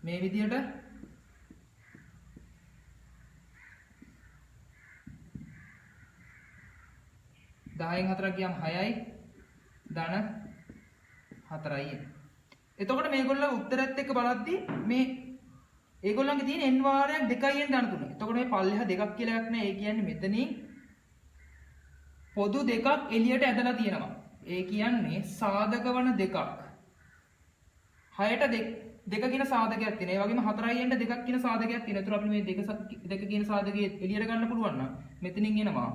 Speaker 1: මේ විදිහට 10න් 4ක් ගියාම 6යි ධන 4යි. එතකොට මේගොල්ලෝ උත්තරයත් එක්ක බලද්දි මේ ඒගොල්ලන්ගේ තියෙන n වාරයක් 2යි ධන 3. එතකොට මේ පල්ලෙහා දෙකක් කියලා එකක් නෑ. ඒ කියන්නේ මෙතනින් පොදු දෙකක් එළියට ඇදලා තියෙනවා. ඒ කියන්නේ සාධක වන දෙකක්. 6ට දෙක කියන සාධකයක් තියෙනවා. ඒ වගේම 4යි එන්න දෙකක් කියන සාධකයක් තියෙනවා. ඒතර අපිට මේ දෙක කියන සාධකයේ එළියට ගන්න පුළුවන් නම් මෙතනින් එනවා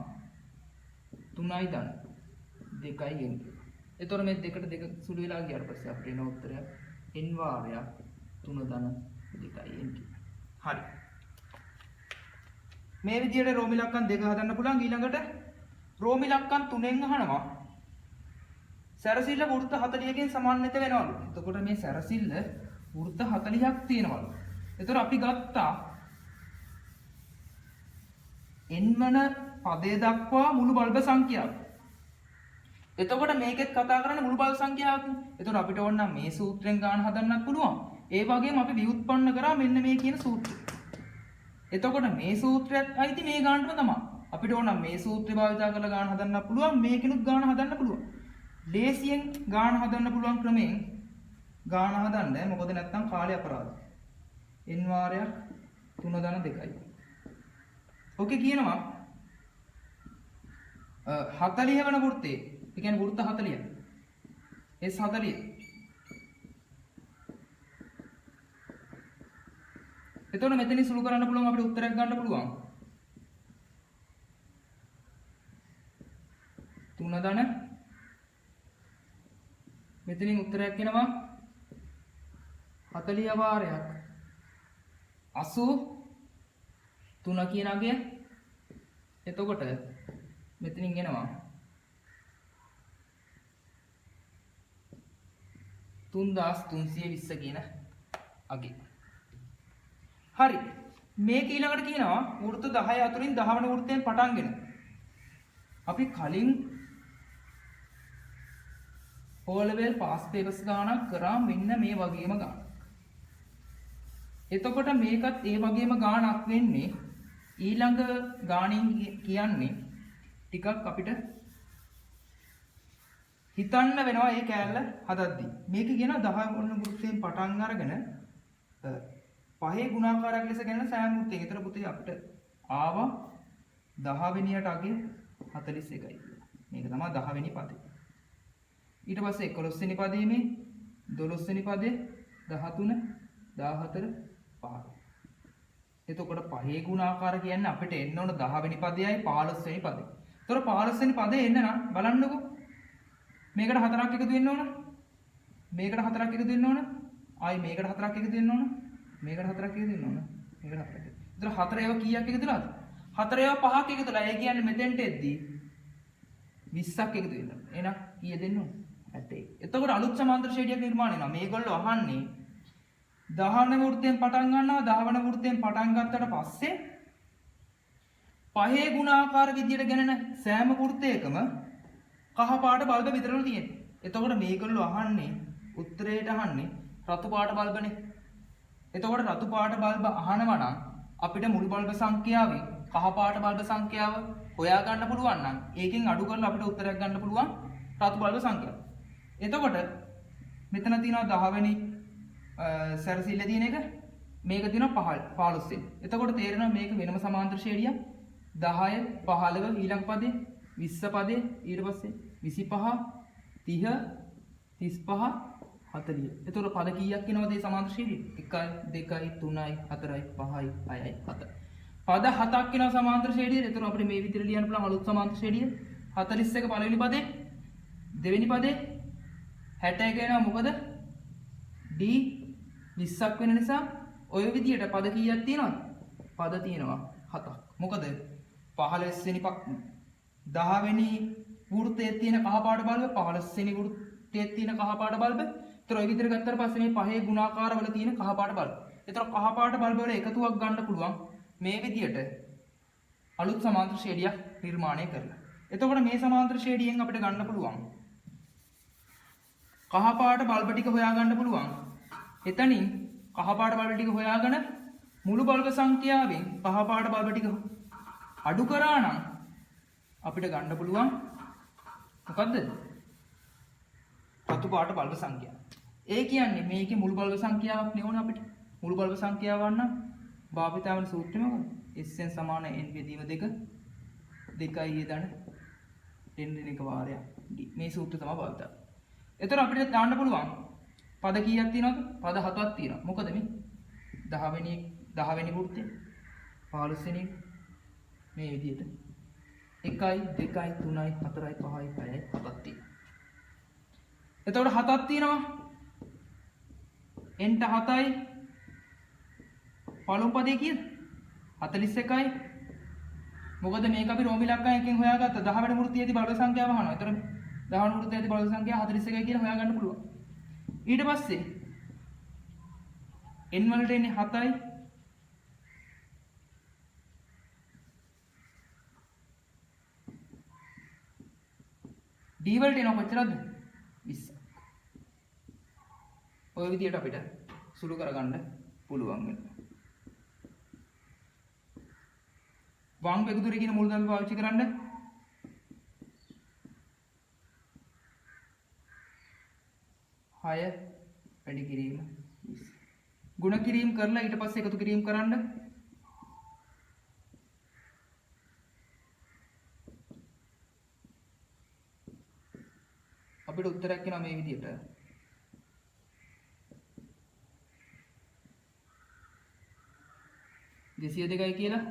Speaker 1: 3යි ධන 2යි එන්න. ඒතර මේ දෙකට දෙක සුළු වෙලා ගියාට පස්සේ අපිට එන උත්තරය n වාරයක් 3 ධන 2යි එන්න. හරි. මේ විදිහට රෝම ඉලක්කම් දෙක හදන්න පුළුවන්. ඊළඟට රෝම ඉලක්කම් 3න් අහනවා සැරසිල්ල වෘත්ත 40කින් සමන්විත වෙනවලු. එතකොට මේ සැරසිල්ල වෘත්ත 40ක් තියෙනවලු. එතකොට අපි ගත්තා n වන පදය දක්වා මුළු බල්බ සංඛ්‍යාව. එතකොට මේකෙත් කතා කරන්නේ මුළු බල්බ සංඛ්‍යාවක්. එතකොට අපිට ඕන නම් මේ සූත්‍රයෙන් ගාන හදන්නත් පුළුවන්. ඒ වගේම අපි ව්‍යුත්පන්න කරා මෙන්න මේ කියන සූත්‍රය. එතකොට මේ සූත්‍රයත් අයිති මේ ගානටම තමයි. අපිට ඕන මේ සූත්‍රය භාවිත කරලා ගාන හදන්න පුළුවන් මේකිනුත් ගාන හදන්න පුළුවන්. ලේසියෙන් ගාන හදන්න පුළුවන් ක්‍රමයෙන් ගාන හදන්න. මොකද නැත්තම් කාලය අපරාධයි. n වාරයක් 3 ධන 2යි. ඔකේ කියනවා 40 වෙන වෘත්තේ. ඒ කියන්නේ වෘත්ත 40. S40. එතකොට මෙතනින් සුළු කරන්න පුළුවන් අපිට උත්තරයක් ගන්න පුළුවන්. 3 ධන මෙතනින් උත්තරයක් එනවා 40 වාරයක් 83 කියන අගය. එතකොට මෙතනින් එනවා 3320 කියන අගය. හරි. මේක ඊළඟට කියනවා වෘත්ත 10 අතරින් 10 වෙනි වෘත්තයෙන් පටන්ගෙන අපි කලින් O level pass papers ගානක් කරා මෙන්න මේ වගේම ගාන. එතකොට මේකත් ඒ වගේම ගානක් වෙන්නේ ඊළඟ ගානින් කියන්නේ ටිකක් අපිට හිතන්න වෙනවා ඒ කෑල්ල හදද්දී. මේක කියන 10 වෙනි වෘත්තයෙන් පටන් අරගෙන පහේ ගුණාකාරයක් ලෙස ගන්න සෑම වෘත්තයක. ඒතර පුතේ අපිට ආවා 10 වෙනියට අගේ 41යි. මේක තමයි 10 වෙනි පදේ. ඊට පස්සේ 11 වෙනි පදයේ මේ 12 වෙනි පදේ 13 14 15. එතකොට පහේ ගුණාකාර කියන්නේ අපිට එන්න ඕන 10 වෙනි පදයයි 15 වෙනි පදේ. ඒතර 15 වෙනි පදේ එන්න නම් බලන්නකෝ. මේකට 4ක් එකතු වෙන්න ඕන. මේකට 4ක් එකතු වෙන්න ඕන. ආයි මේකට 4ක් එකතු වෙන්න ඕන. මේකට 4ක් එකතු වෙන්න ඕන. මේකට 4ක්. ඒතර 4 ඒවා කීයක් එකතුලාද? 4 ඒවා 5ක් එකතුලා. ඒ කියන්නේ මෙතෙන්ට එද්දී 20ක් එකතු වෙන්න ඕන. එහෙනම් කීය දෙන්න ඕන? 70. එතකොට අලුත් සමාන්තර ශ්‍රේණියක් නිර්මාණය වෙනවා. මේගොල්ලෝ අහන්නේ 10 වෙනි වෘත්තයෙන් පටන් ගන්නවා. 10 වෙනි වෘත්තයෙන් පටන් ගත්තට පස්සේ පහේ ගුණාකාර විදියට ගණන සෑම වෘත්තයකම කහ පාට බල්බ විතරලු තියෙන්නේ. එතකොට මේගොල්ලෝ අහන්නේ උත්තරේට අහන්නේ රතු පාට බල්බනේ. එතකොට රතු පාට බල්බ අහනවා නම් අපිට මුළු බල්බ සංඛ්‍යාවේ කහ පාට බල්බ සංඛ්‍යාව හොයා ගන්න පුළුවන් නම් ඒකෙන් අඩු කරලා අපිට උත්තරයක් ගන්න පුළුවන් රතු බල්බ සංඛ්‍යාව. එතකොට මෙතන තියෙනවා 10 වෙනි සැරසිල්ල තියෙන එක. මේක තියෙනවා 15 වෙනි. එතකොට තේරෙනවා මේක වෙනම සමාන්තර ශ්‍රේණියක්. 10 15 ඊළඟ පදේ 20 පදේ ඊට පස්සේ 25 30 35 40. එතකොට පද කීයක් එනවද මේ සමාන්තර ශ්‍රේණිය? 1 2 3 4 5 6 7. පද 7ක් එනවා සමාන්තර ශ්‍රේණියේ. එතකොට අපිට මේ විදිහට ලියන්න පුළුවන් අලුත් සමාන්තර ශ්‍රේණිය. 41 පළවෙනි පදේ දෙවෙනි පදේ 61 එනවා. මොකද D 20ක් වෙන නිසා ඔය විදිහට පද කීයක් තියෙනවද? පද තියෙනවා 7ක්. මොකද 15 වෙනි 10 වෙනි වෘත්තයේ තියෙන කහ පාට බල්බ 15 වෙනි වෘත්තයේ තියෙන කහ පාට බල්බ. ඒතර ඔය විදිහට ගත්තට පස්සේ මේ පහේ ගුණාකාරවල තියෙන කහ පාට බල්බ. ඒතර කහ පාට බල්බ වල එකතුවක් ගන්න පුළුවන් මේ විදිහට අලුත් සමාන්තර ශ්‍රේණියක් නිර්මාණය කරලා. එතකොට මේ සමාන්තර ශ්‍රේණියෙන් අපිට ගන්න පුළුවන් කහ පාට බල්බ ටික හොයා ගන්න පුළුවන්. එතනින් කහ පාට බල්බ ටික හොයාගෙන මුළු බල්බ සංඛ්‍යාවෙන් කහ පාට බල්බ ටික අඩු කරා නම් අපිට ගන්න පුළුවන් මොකද්ද? රතු පාට බල්බ සංඛ්‍යාව. ඒ කියන්නේ මේකේ මුළු බල්බ සංඛ්‍යාවක් නෙවුනේ අපිට. මුළු බල්බ සංඛ්‍යාව ගන්න භාවිතා වෙන සූත්‍රය මොකද? Sn සමාන n බෙදීම 2 2i ඊදන n දෙන එක වාරයක් d. මේ සූත්‍රය තමයි භාවිතා. එතකොට අපිට දාන්න පුළුවන් පද කීයක් තියෙනවද? පද 7ක් තියෙනවා. මොකද මේ 10 වෙනි වෘත්තය 15 වෙනි මේ විදිහට 1 2 3 4 5 6 7ක් තියෙනවා. එතකොට 7ක් තියෙනවා. n ට 7යි පළමු පදේ කීයද? 41යි. මොකද මේක අපි රෝමි ලක්කයකින් හොයාගත්ත 10 වෙනි වෘත්තයේදී බල්බ සංඛ්‍යාව අහනවා. ඒතර 10 වෙනි වෘත්තයේදී බල්බ සංඛ්‍යාව 41යි කියලා හොයාගන්න පුළුවන්. ඊට පස්සේ n වලට එන්නේ 7යි. d වලට එනවා කොච්චරද? 20. ඔය විදිහට අපිට සුළු කරගන්න පුළුවන් වෙනවා. වං පෙකුතුරේ කියන මූලධර්ම පාවිච්චි කරන්න. හය වැඩි කිරීම 20. ගුණ කිරීම කරලා ඊට පස්සේ එකතු කිරීම කරන්න. අපිට උත්තරයක් එනවා මේ විදිහට. 202යි කියලා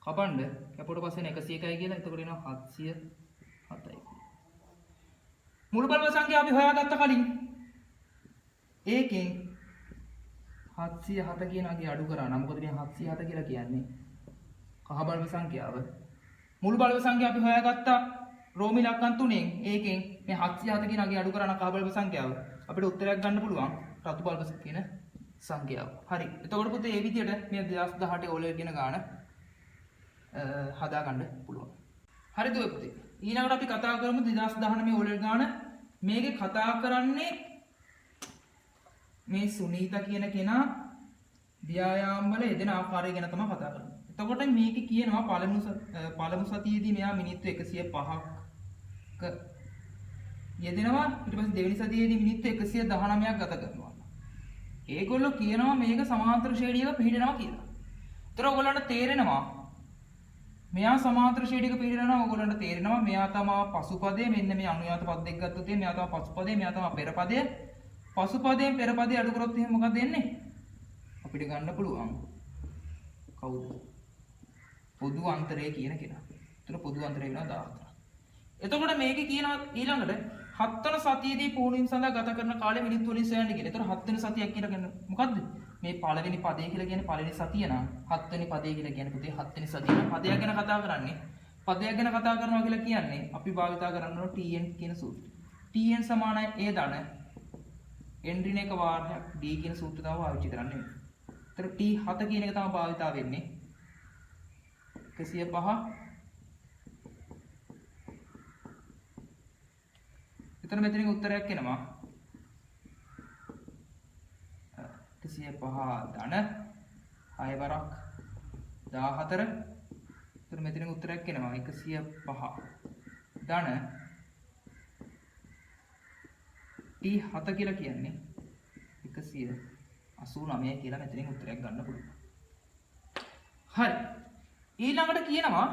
Speaker 1: කපන්න කැපුවට පස්සේ 101යි කියලා. එතකොට එනවා 707යි. මුළු බලව සංඛ්‍යාව අපි හොයාගත්ත කලින් ඒකෙන් 707 කියන අගේ අඩු කරා නම් මොකද මේ 707 කියලා කියන්නේ? කහ බලව සංඛ්‍යාව. මුළු බලව සංඛ්‍යාව අපි හොයාගත්තා රෝමි ලක්කන් තුනෙන්. ඒකෙන් මේ 707 කියන අගේ අඩු කරා නම් කහ බලව සංඛ්‍යාව. අපිට උත්තරයක් ගන්න පුළුවන් රතු බලව කියන සංඛ්‍යාව. හරි. එතකොට පුතේ මේ විදිහට මේ 2018 ඕලෙවල් කියන ගාන හදා ගන්න පුළුවන්. හරි දුවේ පුතේ. ඊළඟට අපි කතා කරමු 2019 ඕලෙවල් ගාන. මේකේ කතා කරන්නේ මේ සුනීතා කියන කෙනා ව්‍යායාම වල යෙදෙන ආකාරය ගැන තමයි කතා කරන්නේ. එතකොට මේක කියනවා පළමු සතියේදී මෙයා මිනිත්තු 105ක යෙදෙනවා. ඊට පස්සේ දෙවෙනි සතියේදී මිනිත්තු 119ක් ගත කරනවා. ඒගොල්ලෝ කියනවා මේක සමාන්තර ශ්‍රේණියක පිළිහෙනවා කියලා. ඒතර ඔයගොල්ලන්ට තේරෙනවා මෙයා සමාන්තර ශ්‍රේණියක පිළිහෙනවා. ඔයගොල්ලන්ට තේරෙනවා මෙයා තමයි පසුපදයේ මෙන්න මේ අනුයාත පද දෙක ගත්තොත් මෙයා තමයි පසුපදයේ මෙයා තමයි පෙරපදයේ. පසුපදයෙන් පෙරපදයේ අඩු කරොත් එහෙනම් මොකක්ද එන්නේ? අපිට ගන්න පුළුවන් කවුද? පොදු අන්තරය කියන කෙනා. ඒතර පොදු අන්තරය වෙනවා 14. එතකොට මේකේ කියනවා ඊළඟට 7 වෙනි සතියේදී පුහුණුවීම සඳහා ගත කරන කාලය මිනිත්තු වලින් සොයන්න කියලා. ඒතර 7 වෙනි සතියක් කියලා කියන්නේ මොකද්ද? මේ පළවෙනි පදේ කියලා කියන්නේ පළවෙනි සතිය නම් 7 වෙනි පදේ කියලා කියන්නේ පුතේ 7 වෙනි සතිය නම් පදයක් ගැන කතා කරන්නේ. පදයක් ගැන කතා කරනවා කියලා කියන්නේ අපි භාවිතා කරනවා TN කියන සූත්‍රය. TN සමානයි A ධන n ඍණ එක වාරයක් D කියන සූත්‍රය තමයි පාවිච්චි කරන්නේ. ඒතර T7 කියන එක තමයි භාවිතා වෙන්නේ. 105. එතන මෙතනින් උත්තරයක් එනවා 105 ධන 6 වරක් 14. එතන මෙතනින් උත්තරයක් එනවා 105 ධන T7 කියලා කියන්නේ 189 කියලා මෙතනින් උත්තරයක් ගන්න පුළුවන්. හරි. ඊළඟට කියනවා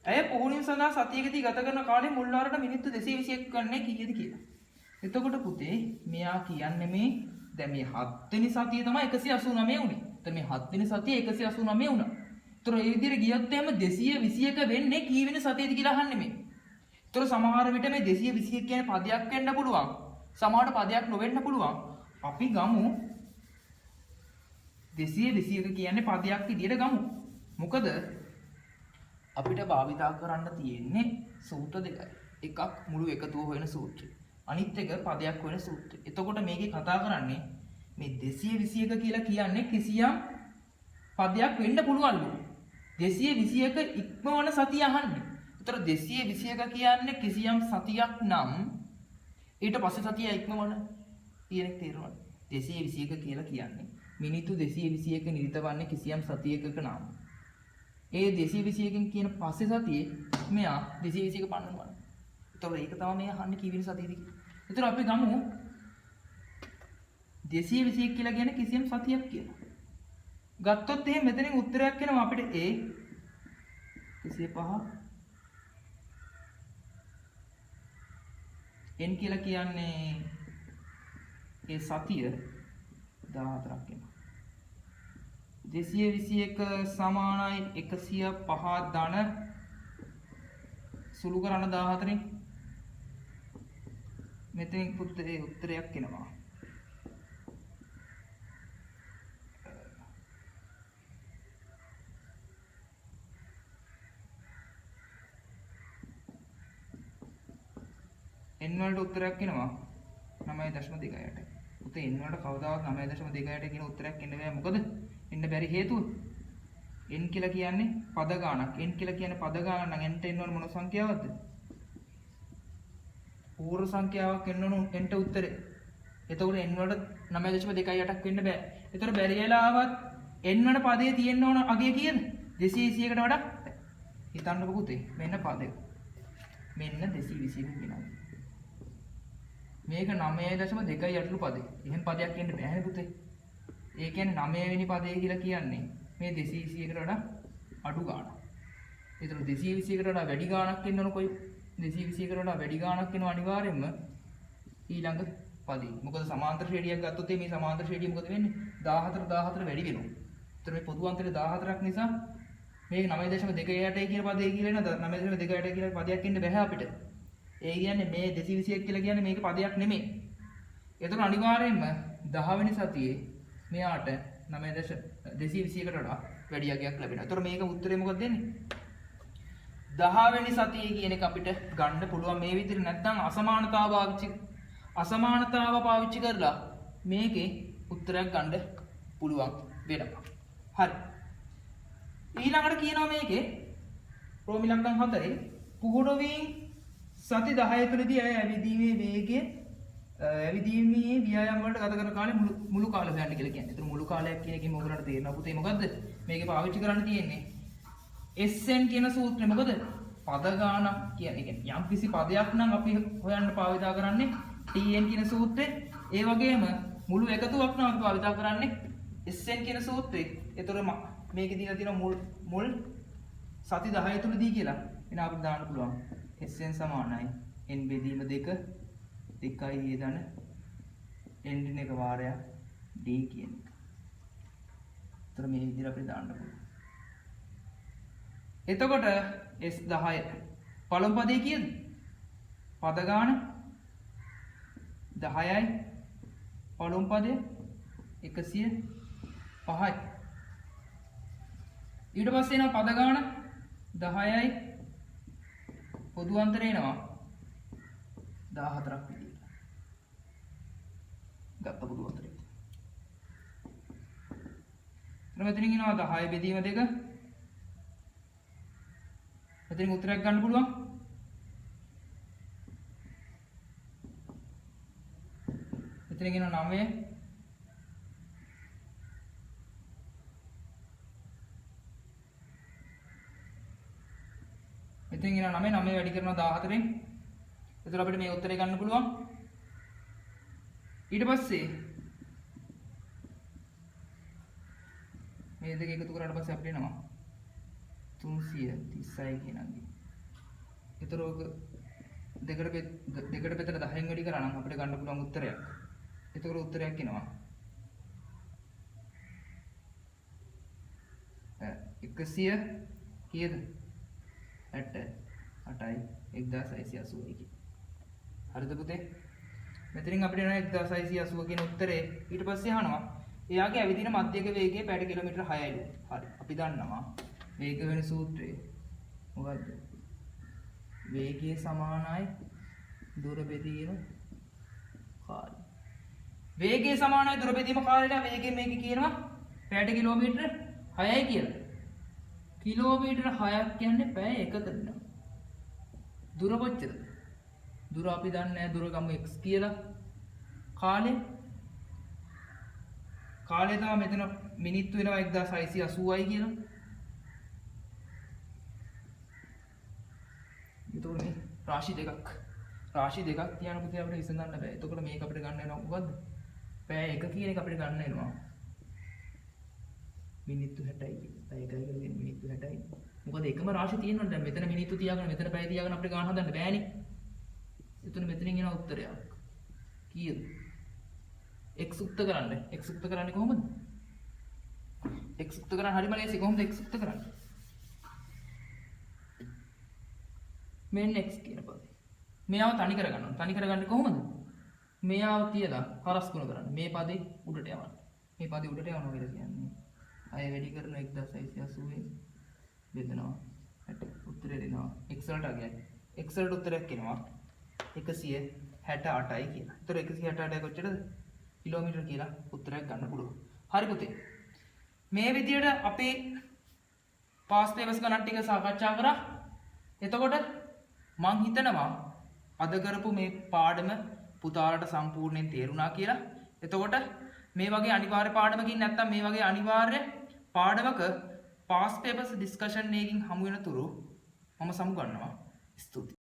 Speaker 1: ඇය පුහුණුවීම සඳහා සතියකදී ගත කරන කාලේ මුල් වාරයට මිනිත්තු 221 ගන්නේ කීයද කියලා. එතකොට පුතේ මෙයා කියන්නේ මේ දැන් මේ 7 වෙනි සතිය තමයි 189 උනේ. එතන මේ 7 වෙනි සතිය 189 වුණා. ඒතර ඒ විදිහට ගියොත් එහෙම 221 වෙන්නේ කී වෙනි සතියේද කියලා අහන්නේ මේ. ඒතර සමහර විට මේ 221 කියන්නේ පදයක් වෙන්න පුළුවන්. සමහරට පදයක් නොවෙන්න පුළුවන්. අපි ගමු 221 කියන්නේ පදයක් විදිහට ගමු. මොකද අපිට භාවිතා කරන්න තියෙන්නේ සූත්‍ර දෙකයි. එකක් මුළු එකතුව හොයන සූත්‍රය. අනිත් එක පදයක් හොයන සූත්‍රය. එතකොට මේකේ කතා කරන්නේ මේ 221 කියලා කියන්නේ කිසියම් පදයක් වෙන්න පුළුවන්ලු. 221 ඉක්මවන සතිය අහන්නේ. ඒතර 221 කියන්නේ කිසියම් සතියක් නම් ඊට පස්සේ සතිය ඉක්මවන කියන එක තේරෙනවද? 221 කියලා කියන්නේ මිනිත්තු 221 නිරිතවන්නේ කිසියම් සතියකක නම්. ඒ 221කින් කියන පස්සේ සතියේ මෙයා 221 පන්නනවා. ඒතකොට ඒක තමයි මේ අහන්නේ කී වෙනි සතියේද කියලා. ඒතර අපි ගමු 221 කියලා කියන්නේ කිසියම් සතියක් කියලා. ගත්තොත් එහෙනම් මෙතනින් උත්තරයක් එනවා අපිට A 105 n කියලා කියන්නේ ඒ සතිය 14ක් එනවා. 221 සමානයි 105 ධන සුළු කරන 14න් මෙතනින් පුතේ උත්තරයක් එනවා. n වලට උත්තරයක් එනවා 9.28. පුතේ n වලට කවදාවත් 9.28 කියන උත්තරයක් එන්න බෑ. මොකද එන්න බැරි හේතුව n කියලා කියන්නේ පද ගාණක්. n කියලා කියන්නේ පද ගාණක් නම් n ට එන්න ඕන මොන සංඛ්‍යාවක්ද? පූර්ව සංඛ්‍යාවක් එන්න ඕන n ට උත්තරේ. එතකොට n වලට 9.28ක් වෙන්න බෑ. ඒතර බැරි වෙලාවත් n වල පදේ තියෙන්න ඕන අගය කීයද? 221කට වඩා හිතන්නකො පුතේ. මෙන්න පදේ. මෙන්න 221 කියනවා. මේක 9.2යි යටලු පදේ. එහෙම පදයක් එන්න බෑනේ පුතේ. ඒ කියන්නේ 9 වෙනි පදේ කියලා කියන්නේ මේ 221කට වඩා අඩු ගාණක්. ඒතර 221කට වඩා වැඩි ගාණක් එන්න ඕන කොයි 221කට වඩා වැඩි ගාණක් එනවා අනිවාර්යයෙන්ම ඊළඟ පදේ. මොකද සමාන්තර ශ්‍රේණියක් ගත්තොත් මේ සමාන්තර ශ්‍රේණිය මොකද වෙන්නේ? 14 වැඩි වෙනවා. ඒතර මේ පොදු අන්තරය 14ක් නිසා මේක 9.28 කියන පදේ කියලා එන 9.28 කියලා පදයක් එන්න බෑ අපිට. ඒ කියන්නේ මේ 221 කියලා කියන්නේ මේක පදයක් නෙමෙයි. ඒතර අනිවාර්යයෙන්ම 10 වෙනි සතියේ මෙයාට 9.221කට වඩා වැඩි යගයක් ලැබෙනවා. ඒතර මේක උත්තරේ මොකක්ද දෙන්නේ? 10 වෙනි සතියේ කියන එක අපිට ගන්න පුළුවන් මේ විදිහට නැත්නම් අසමානතාව පාවිච්චි කරලා මේකේ උත්තරයක් ගන්න පුළුවන් වෙනවා. හරි. ඊළඟට කියනවා මේකේ රෝමි ලක්ෂණ 4 පුහුණුවීම් සති 10 තුළදී ඇවිදීමේ වේගය ඇවිදීමේ ව්‍යායාම වලට ගත කරන කාලේ මුළු කාලය හොයන්න කියලා කියන්නේ. ඒතර මුළු කාලයක් කියන එකෙන් ඔයගොල්ලන්ට තේරෙනවා පුතේ මොකද්ද? මේකේ පාවිච්චි කරන්න තියෙන්නේ SN කියන සූත්‍රය මොකද? පද ගානක් කියන්නේ. යම් කිසි පදයක් නම් අපි හොයන්න පාවිතා කරන්නේ TN කියන සූත්‍රය. ඒ වගේම මුළු එකතුවක් නම් අපි පාවිතා කරන්නේ SN කියන සූත්‍රය. ඒතර මේකේ දීලා තියෙන මුල් සති 10 තුලදී කියලා. එන අපිට දාන්න පුළුවන්. SN සමානයි n බෙදීම 2 2යි හේදන n දින එක වාරයක් d කියන එක. ඒතර මේ විදිහට අපිට දාන්න පුළුවන්. එතකොට S10 පළමු පදේ කීයද? පද ගාන 10යි පළමු පදේ 105යි. ඊට පස්සේ එනවා පද ගාන 10යි පොදු අන්තරේ එනවා 14ක් විදියට. ගත්ත පොදු අන්තරේ. මෙතනින් එනවා 10 බෙදීම 2. මෙතනින් උත්තරයක් ගන්න පුළුවන්. මෙතනින් එනවා 9. මෙතනින් එනවා 9 වැඩි කරනවා 14න්. එතකොට අපිට මේ උත්තරේ ගන්න පුළුවන්. ඊට පස්සේ මේ දෙක එකතු කරාට පස්සේ අපිට එනවා 336 කියන අංකය. ඒතර ඔක දෙකට බෙදලා 10න් වැඩි කරා නම් අපිට ගන්න පුළුවන් උත්තරයක්. ඒතකොට උත්තරයක් එනවා 100 කීයද? 68යි 1680 කිය. හරිද පුතේ? මෙතනින් අපිට එනවා 1680 කියන උත්තරේ. ඊට පස්සේ අහනවා එයාගේ ඇවිදින මධ්‍යක වේගය පැයට කිලෝමීටර් 6යිලු. හරි. අපි දන්නවා වේග වෙන සූත්‍රය මොකද්ද? වේගය සමානයි දුර බෙදීම කාලය. වේගය සමානයි දුර බෙදීම කාලයට වේගයෙන් මේක කියනවා පැයට කිලෝමීටර් 6යි කියලා. කිලෝමීටර් 6ක් කියන්නේ පැය එකකට. දුර කොච්චරද? දුර අපි දන්නේ නැහැ. දුර ගමු x කියලා. කාලය තමයි මෙතන මිනිත්තු වෙනවා 1680යි කියලා. එතකොට මේ රාශි දෙකක් තියන පුතේ අපිට විසඳන්න බෑ. එතකොට මේක අපිට ගන්න වෙනවා මොකද්ද? පැය එක කියන එක අපිට ගන්න වෙනවා මිනිත්තු 60යි කියලා. පැය එකයි කියලා කියන්නේ මිනිත්තු 60යි. මොකද එකම රාශිය තියෙනවනේ. දැන් මෙතන මිනිත්තු තියාගෙන මෙතන පැය තියාගෙන අපිට ගන්න හදන්න බෑනේ. එතන මෙතනින් එන උත්තරයක් කීයද? x උක්ත කරන්න. x උක්ත කරන්නේ කොහොමද? x උක්ත කරන්න හරිම ලේසි. කොහොමද x උක්ත කරන්නේ? මෙන්න x කියන පදේ. මෙයාව තනි කරගන්න ඕන. තනි කරගන්නේ කොහොමද? මෙයාව තියලා හරස් ගුණ කරන්න. මේ පදේ උඩට යවන්න. මේ පදේ උඩට යවනවා කියලා කියන්නේ 6 වැඩි කරන 1680 බෙදනවා 60 උත්තරේ දෙනවා x වලට අගයයි. x වලට උත්තරයක් එනවා 168යි කියලා. ඒතර 168 කොච්චරද? කිලෝමීටර කියලා උත්තරයක් ගන්න පුළුවන්. හරි පුතේ. මේ විදියට අපි පාස් පේපර්ස් ගණන් ටික සාකච්ඡා කරා. එතකොට මං හිතනවා අද කරපු මේ පාඩම පුතාලට සම්පූර්ණයෙන් තේරුණා කියලා. එතකොට මේ වගේ අනිවාර්ය පාඩමකින් නැත්තම් මේ වගේ අනිවාර්ය පාඩමක පාස් පේපර්ස් ඩිස්කෂන් එකකින් හමු වෙන තුරු මම සමුගන්නවා. ස්තුතියි.